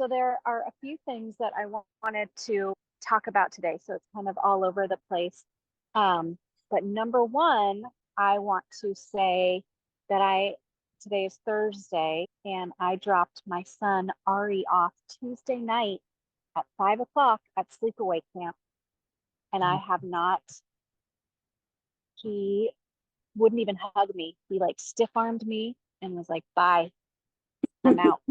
so there are a few things that I wanted to talk about today. So it's kind of all over the place. But number one, I want to say that today is Thursday, and I dropped my son Ari off Tuesday night at 5 o'clock at sleepaway camp. And I have not, he wouldn't even hug me. He like stiff armed me and was like, bye, I'm out.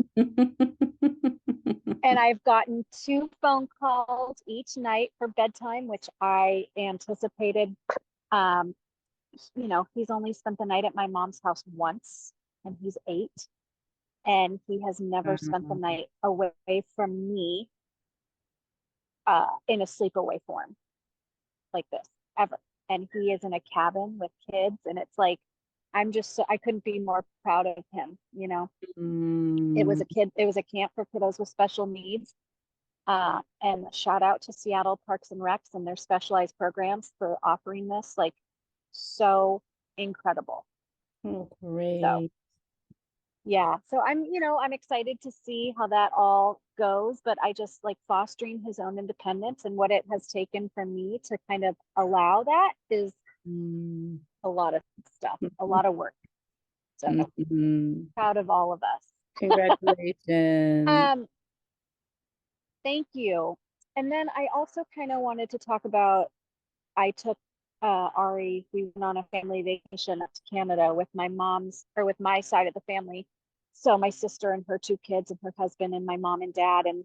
And I've gotten 2 phone calls each night for bedtime, which I anticipated. Um, he's only spent the night at my mom's house once, and he's 8. And he has never spent the night away from me in a sleepaway form like this, ever. And he is in a cabin with kids, and it's like, I couldn't be more proud of him. It was a camp for kiddos with special needs. And shout out to Seattle Parks and Recs and their specialized programs for offering this, like, so incredible. Oh, great. So, yeah. So I'm excited to see how that all goes, but I just like fostering his own independence, and what it has taken from me to kind of allow that is a lot of stuff, a lot of work. So proud of all of us. Congratulations. Thank you. And then I also kind of wanted to talk about, I took Ari, we went on a family vacation up to Canada with my side of the family. So my sister and her 2 kids and her husband and my mom and dad. And,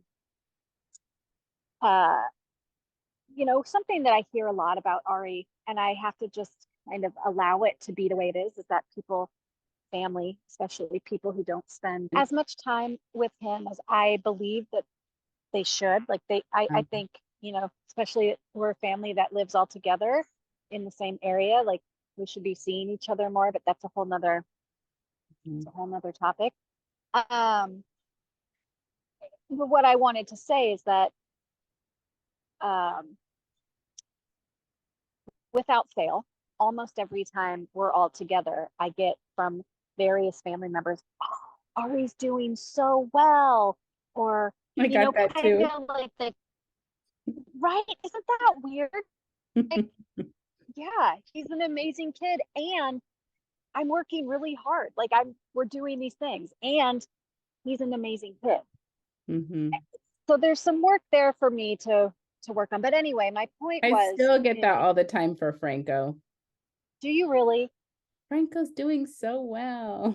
something that I hear a lot about Ari, and I have to just kind of allow it to be the way it is that family, especially people who don't spend as much time with him as I believe that they should. Like I think, especially we're a family that lives all together in the same area, like we should be seeing each other more, but that's a whole nother topic. But what I wanted to say is that without fail, almost every time we're all together, I get from various family members, oh, Ari's doing so well, or I got that too. Like right? Isn't that weird? Like, yeah, he's an amazing kid, and I'm working really hard. Like we're doing these things, and he's an amazing kid. So there's some work there for me to work on. But anyway, my point was, I still get that all the time for Franco. Do you really? Franco's doing so well.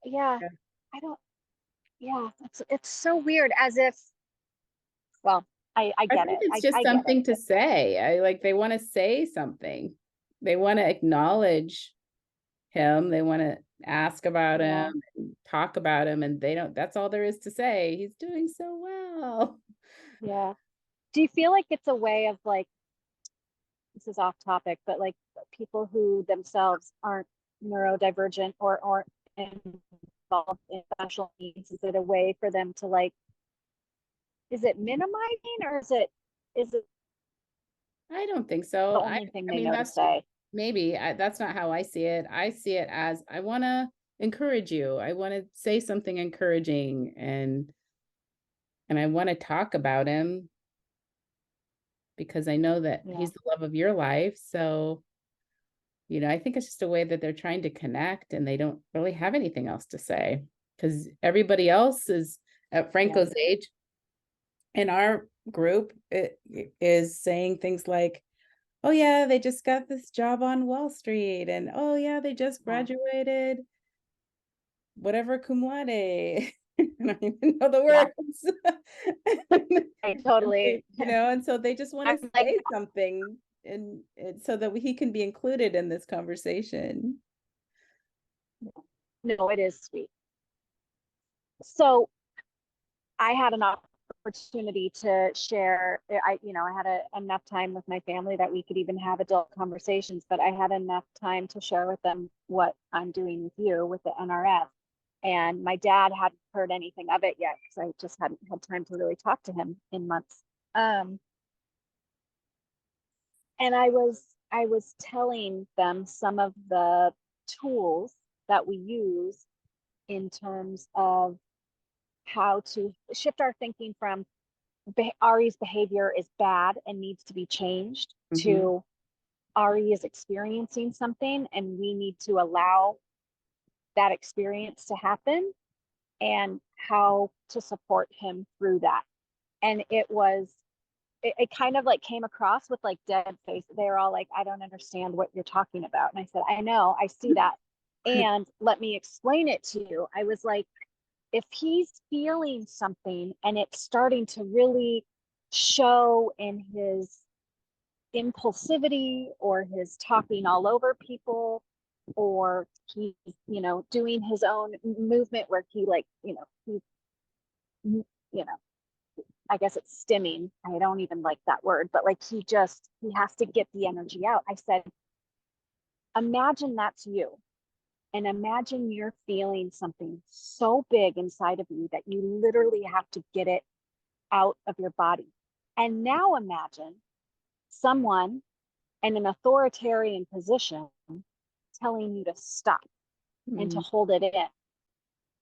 Yeah, I don't. Yeah, it's so weird. As if, well, I get it. It's just something to say. They want to say something. They want to acknowledge him. They want to ask about him, and talk about him, and they don't. That's all there is to say. He's doing so well. Yeah. Do you feel like it's a way of, like, this is off topic, but like people who themselves aren't neurodivergent or aren't involved in special needs, is it a way for them to, like, is it minimizing, or is it I don't think so. the only thing they know to say? Maybe that's not how I see it. I see it as, I want to encourage you. I want to say something encouraging, and I want to talk about him because I know that he's the love of your life. So, I think it's just a way that they're trying to connect, and they don't really have anything else to say, because everybody else is at Franco's age in our group is saying things like, oh yeah, they just got this job on Wall Street, and oh yeah, they just graduated whatever cum laude. I don't even know the words. I totally, and so they just want to say something, and so that he can be included in this conversation. No, it is sweet. So I had an opportunity to share. I had enough time with my family that we could even have adult conversations, but I had enough time to share with them what I'm doing with you with the NRF. And my dad hadn't heard anything of it yet, because I just hadn't had time to really talk to him in months. And I was telling them some of the tools that we use in terms of how to shift our thinking from Ari's behavior is bad and needs to be changed to Ari is experiencing something and we need to allow that experience to happen and how to support him through that. And it kind of like came across with like dead face. They were all like, I don't understand what you're talking about. And I said, I know, I see that. And let me explain it to you. I was like, if he's feeling something and it's starting to really show in his impulsivity or his talking all over people, or he's, doing his own movement where he like, he's, I guess it's stimming. I don't even like that word, but like he has to get the energy out. I said, imagine that's you. And imagine you're feeling something so big inside of you that you literally have to get it out of your body. And now imagine someone in an authoritarian position telling you to stop and to hold it in.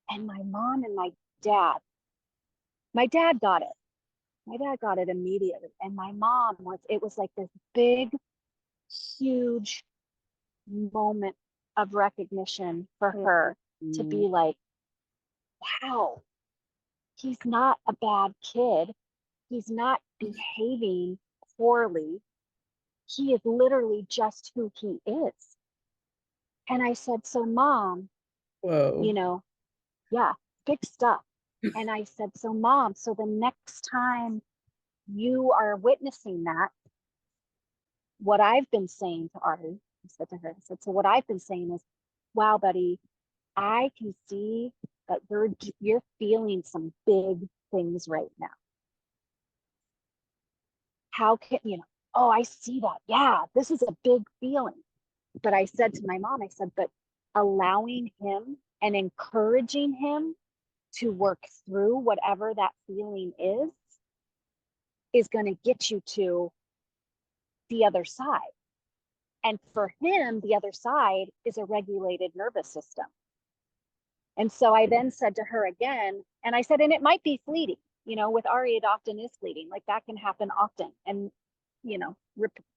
And my mom and my dad got it. My dad got it immediately. And my mom it was like this big, huge moment of recognition for her to be like, wow, he's not a bad kid. He's not behaving poorly. He is literally just who he is. And I said, so mom, Whoa. yeah, big stuff. And I said, so mom, so the next time you are witnessing that, what I've been saying to Ari, I said to her, I said, so what I've been saying is, wow, buddy, I can see that you're feeling some big things right now. How can, oh, I see that. Yeah, this is a big feeling. But I said to my mom, I said, but allowing him and encouraging him to work through whatever that feeling is going to get you to the other side. And for him, the other side is a regulated nervous system. And so I then said to her again, and I said, and it might be fleeting, with Ari, it often is fleeting. Like that can happen often and,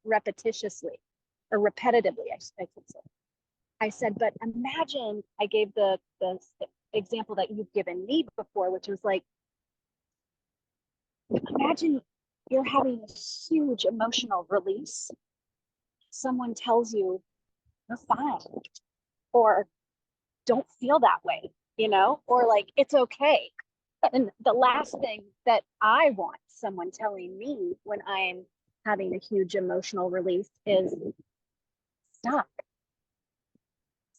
repetitiously or repetitively, I should say. I said, but imagine, I gave the example that you've given me before, which was like, imagine you're having a huge emotional release. Someone tells you you're fine, or don't feel that way, or like it's okay. And the last thing that I want someone telling me when I'm having a huge emotional release is stop.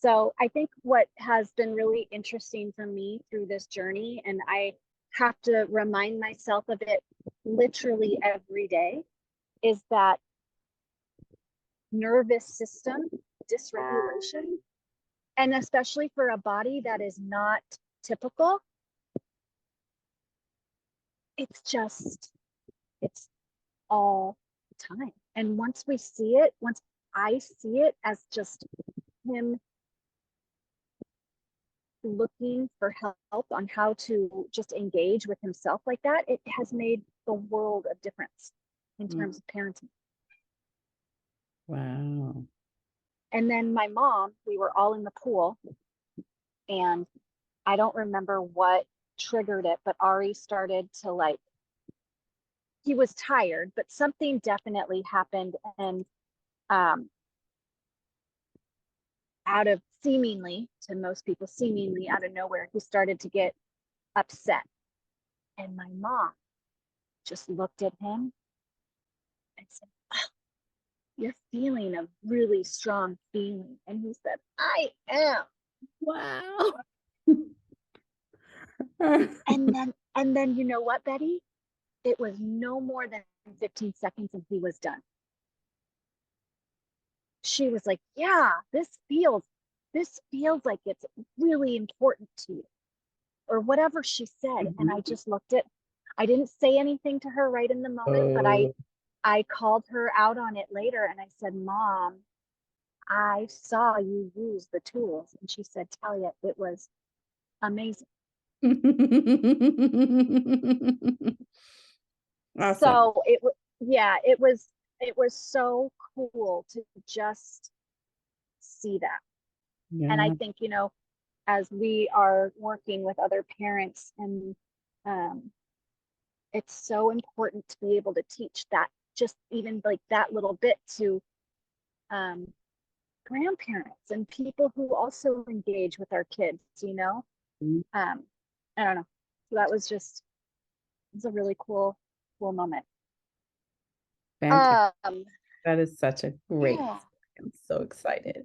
So I think what has been really interesting for me through this journey, and I have to remind myself of it literally every day, is that nervous system dysregulation, and especially for a body that is not typical, it's all the time. And once I see it as just him looking for help on how to just engage with himself like that, it has made the world of difference in terms of parenting. Wow. And then my mom, we were all in the pool, and I don't remember what triggered it, but Ari started to like, he was tired, but something definitely happened. And out of seemingly, to most people, seemingly out of nowhere, he started to get upset. And my mom just looked at him and said, oh, you're feeling a really strong feeling. And he said, I am. Wow. And then you know what, Betty? It was no more than 15 seconds and he was done. She was like, yeah, this feels like it's really important to you, or whatever she said. And I just I didn't say anything to her right in the moment, but I called her out on it later and I said, Mom, I saw you use the tools. And she said, Talia, it was amazing. Awesome. So yeah, it was so cool to just see that. And I Yeah. think, as we are working with other parents, and um, it's so important to be able to teach that, just even like that little bit, to um, grandparents and people who also engage with our kids. Mm, um, I don't know. So that was just, it was a really cool moment. fantastic. um That is such a great yeah. story. I'm so excited.